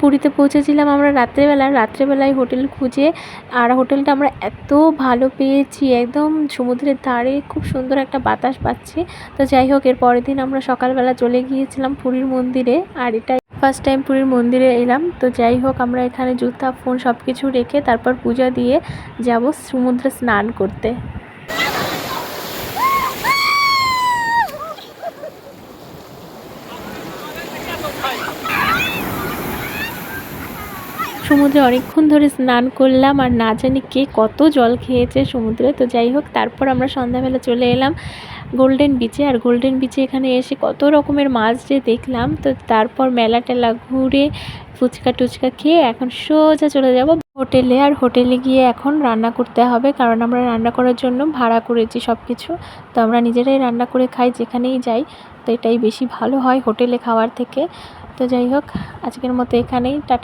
পুরীতে পৌঁছেছিলাম আমরা রাত্রেবেলায় হোটেল খুঁজে। আর হোটেলটা আমরা এত ভালো পেয়েছি, একদম সমুদ্রের ধারে, খুব সুন্দর একটা বাতাস পাচ্ছি। তো যাই হোক, এর পরের দিন আমরা সকালবেলা চলে গিয়েছিলাম পুরীর মন্দিরে। আর এটাই ফার্স্ট টাইম পুরীর মন্দিরে এলাম। তো যাই হোক, আমরা এখানে জুতা ফোন সব কিছু রেখে তারপর পূজা দিয়ে যাব সমুদ্রে স্নান করতে। সমুদ্রে অনেকক্ষণ ধরে স্নান করলাম, আর না জানি কে কত জল খেয়েছে সমুদ্রে। তো যাই হোক, তারপর আমরা সন্ধ্যাবেলা চলে এলাম গোল্ডেন বিচে। আর গোল্ডেন বিচে এখানে এসে কত রকমের মাছ যে দেখলাম। তো তারপর মেলা টেলা ঘুরে ফুচকা টুচকা খেয়ে এখন সোজা চলে যাব হোটেলে। আর হোটেলে গিয়ে এখন রান্না করতে হবে, কারণ আমরা রান্না করার জন্য ভাড়া করেছি সব কিছু। তো আমরা নিজেরাই রান্না করে খাই যেখানেই যাই, তো এটাই বেশি ভালো হয় হোটেলে খাওয়ার থেকে। তো যাই হোক, আজকের মতো এখানেই টাটা।